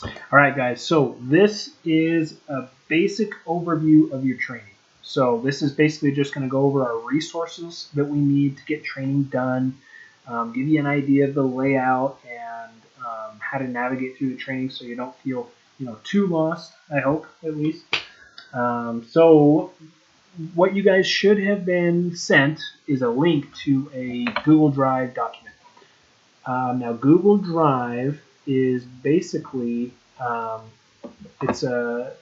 All right, guys. So this is a basic overview of your training. So this is basically just going to go over our resources that we need to get training done, give you an idea of the layout and how to navigate through the training so you don't feel too lost. I hope at least. So what you guys should have been sent is a link to a Google Drive document. Now Google Drive is basically it's a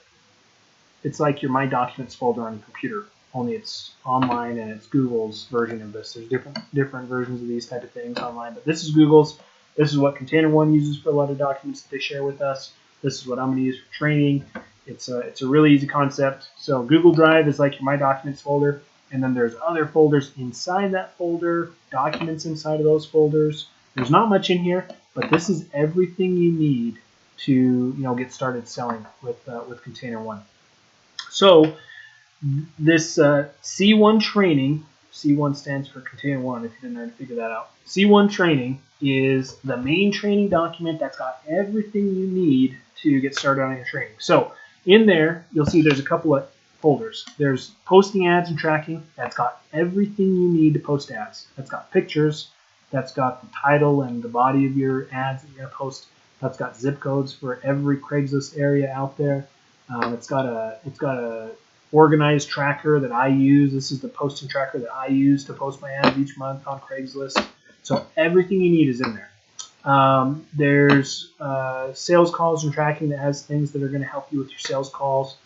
it's like your My Documents folder on your computer, only it's online and it's Google's version of this. There's different versions of these type of things online, but this is Google's. This is what Container One uses for a lot of documents that they share with us. This is what I'm going to use for training. It's a really easy concept. So Google Drive is like your My Documents folder, and then there's other folders inside that folder, documents inside of those folders. There's not much in here, but this is everything you need to get started selling with Container One. So this C1 training, C1 stands for Container One. If you didn't already figure that out, C1 training is the main training document that's got everything you need to get started on your training. So in there, you'll see there's a couple of folders. There's posting ads and tracking. That's got everything you need to post ads. That's got pictures. That's got the title and the body of your ads that you're going to post. That's got zip codes for every Craigslist area out there. It's got a organized tracker that I use. This is the posting tracker that I use to post my ads each month on Craigslist. So everything you need is in there. There's sales calls and tracking that has things that are going to help you with your sales calls.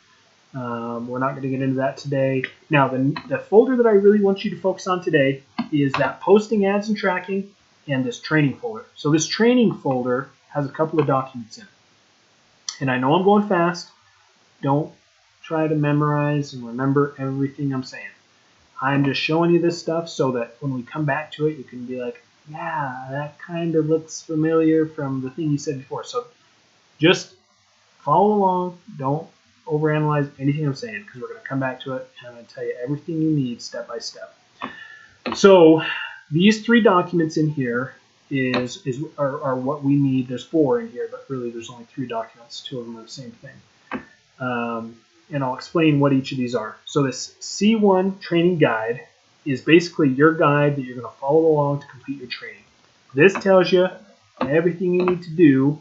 We're not going to get into that today. Now, the folder that I really want you to focus on today is that posting ads and tracking and this training folder. So this training folder has a couple of documents in it. And I know I'm going fast. Don't try to memorize and remember everything I'm saying. I'm just showing you this stuff so that when we come back to it, you can be like, yeah, that kind of looks familiar from the thing you said before. So just follow along. Don't overanalyze anything I'm saying because we're going to come back to it and I'm going to tell you everything you need step by step. So these three documents in here are what we need. There's four in here, but really there's only three documents. Two of them are the same thing. And I'll explain what each of these are. So this C1 training guide is basically your guide that you're going to follow along to complete your training. This tells you everything you need to do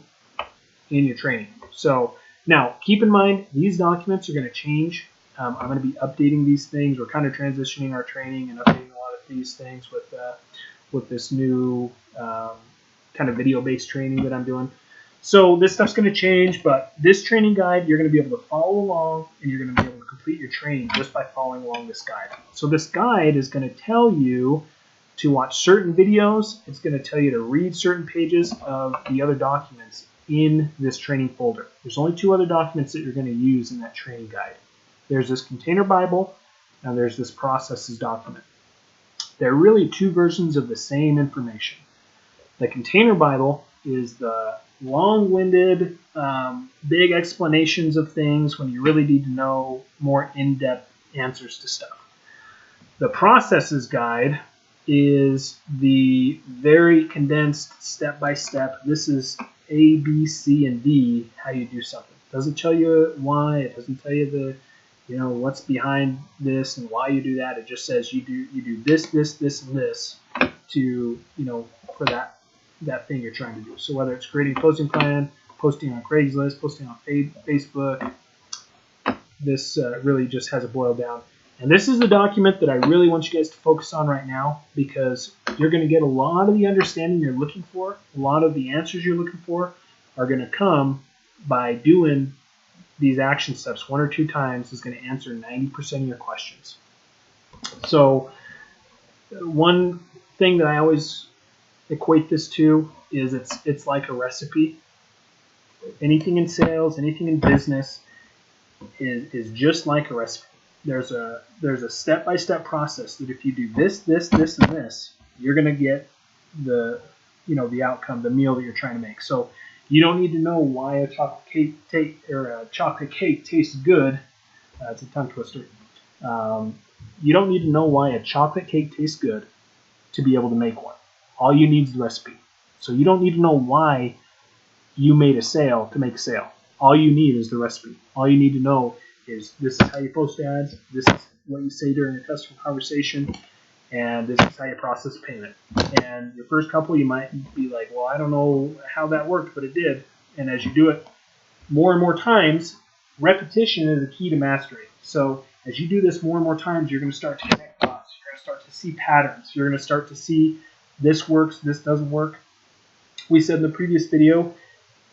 in your training. So now keep in mind these documents are going to change. I'm going to be updating these things. We're kind of transitioning our training and updating a lot of these things with this new kind of video-based training that I'm doing. So this stuff's going to change, but this training guide, you're going to be able to follow along and you're going to be able to complete your training just by following along this guide. So this guide is going to tell you to watch certain videos. It's going to tell you to read certain pages of the other documents in this training folder. There's only two other documents that you're going to use in that training guide. There's this Container Bible and there's this Processes document. They're really two versions of the same information. The Container Bible is the long-winded, big explanations of things when you really need to know more in-depth answers to stuff. The Processes guide is the very condensed step-by-step. This is A, B, C, and D, how you do something. It doesn't tell you why. It doesn't tell you what's behind this and why you do that. It just says you do this, this, this, and this to for that thing you're trying to do. So whether it's creating a posting plan, posting on Craigslist, posting on Facebook, this really just has it boiled down. And this is the document that I really want you guys to focus on right now because you're going to get a lot of the understanding you're looking for. A lot of the answers you're looking for are going to come by doing these action steps 1 or 2 times is going to answer 90% of your questions. So one thing that I always equate this to is it's like a recipe. Anything in sales, anything in business is just like a recipe. There's a step-by-step process that if you do this, this, this, and this, you're going to get the outcome, the meal that you're trying to make. So you don't need to know why a chocolate cake tastes good. It's a tongue twister. You don't need to know why a chocolate cake tastes good to be able to make one. All you need is the recipe. So you don't need to know why you made a sale to make a sale. All you need is the recipe. All you need to know is this is how you post ads, this is what you say during a customer conversation, and this is how you process payment. And your first couple, you might be like, well, I don't know how that worked, but it did. And as you do it more and more times, repetition is the key to mastery. So as you do this more and more times, you're going to start to connect dots. You're going to start to see patterns. You're going to start to see this works, this doesn't work. We said in the previous video,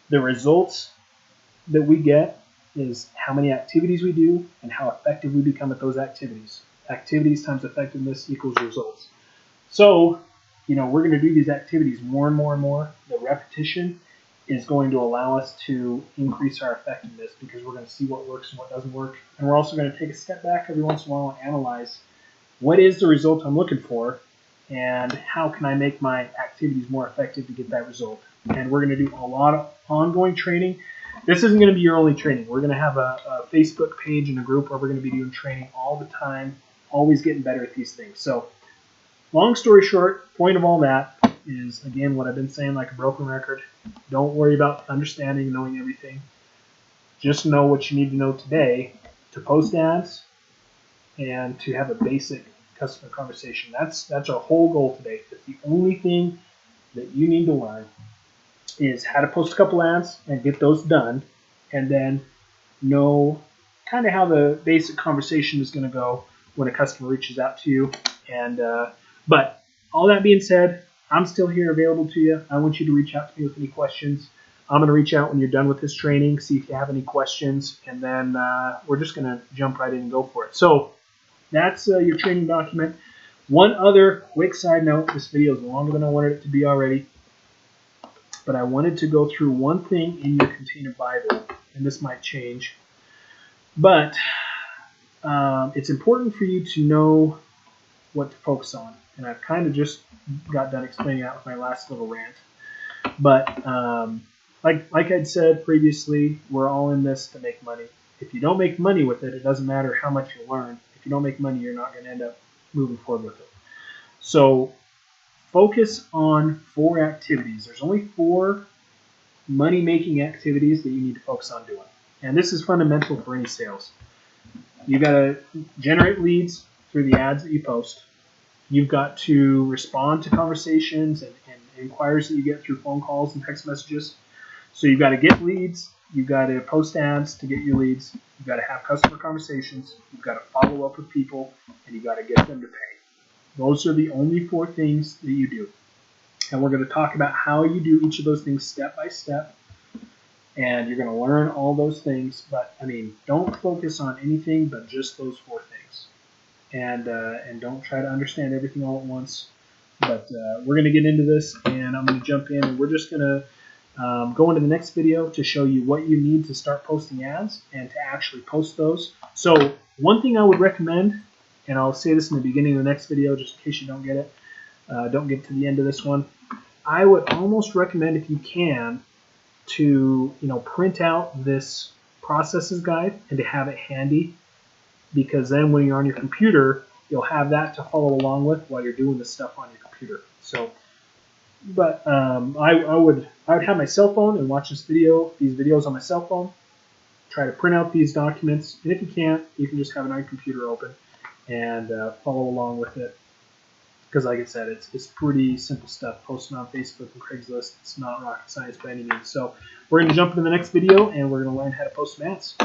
the results that we get is how many activities we do and how effective we become at those activities. Activities times effectiveness equals results. So, we're going to do these activities more and more and more. The repetition is going to allow us to increase our effectiveness because we're going to see what works and what doesn't work. And we're also going to take a step back every once in a while and analyze what is the result I'm looking for and how can I make my activities more effective to get that result. And we're going to do a lot of ongoing training. This isn't going to be your only training. We're going to have a Facebook page and a group where we're going to be doing training all the time, always getting better at these things. So long story short, point of all that is, again, what I've been saying like a broken record. Don't worry about understanding, knowing everything. Just know what you need to know today to post ads and to have a basic customer conversation. That's our whole goal today. That's the only thing that you need to learn is how to post a couple ads and get those done, and then know kind of how the basic conversation is going to go when a customer reaches out to you. And but all that being said, I'm still here available to you. I want you to reach out to me with any questions. I'm going to reach out when you're done with this training, see if you have any questions, and then we're just going to jump right in and go for it. So that's your training document. One other quick side note, this video is longer than I wanted it to be already, but I wanted to go through one thing in your Container Bible, and this might change, but it's important for you to know what to focus on. And I've kind of just got done explaining that with my last little rant. But like I'd said previously, we're all in this to make money. If you don't make money with it, it doesn't matter how much you learn. If you don't make money, you're not going to end up moving forward with it. So focus on 4 activities. There's only 4 money-making activities that you need to focus on doing. And this is fundamental for any sales. You've got to generate leads through the ads that you post. You've got to respond to conversations and inquiries that you get through phone calls and text messages. So you've got to get leads. You've got to post ads to get your leads. You've got to have customer conversations. You've got to follow up with people, and you've got to get them to pay. Those are the only 4 things that you do. And we're going to talk about how you do each of those things step by step. And you're going to learn all those things. But, don't focus on anything but just those 4 things. And don't try to understand everything all at once. But we're going to get into this, and I'm going to jump in, and we're just going to go into the next video to show you what you need to start posting ads and to actually post those. So one thing I would recommend, and I'll say this in the beginning of the next video just in case you don't get it, don't get to the end of this one, I would almost recommend, if you can, to print out this processes guide and to have it handy, because then when you're on your computer, you'll have that to follow along with while you're doing this stuff on your computer. So, but I would have my cell phone and watch these videos on my cell phone. Try to print out these documents, and if you can't, you can just have it on your computer open and follow along with it. Because, like I said, it's pretty simple stuff. Posting on Facebook and Craigslist, it's not rocket science by any means. So we're going to jump into the next video, and we're going to learn how to post some ads.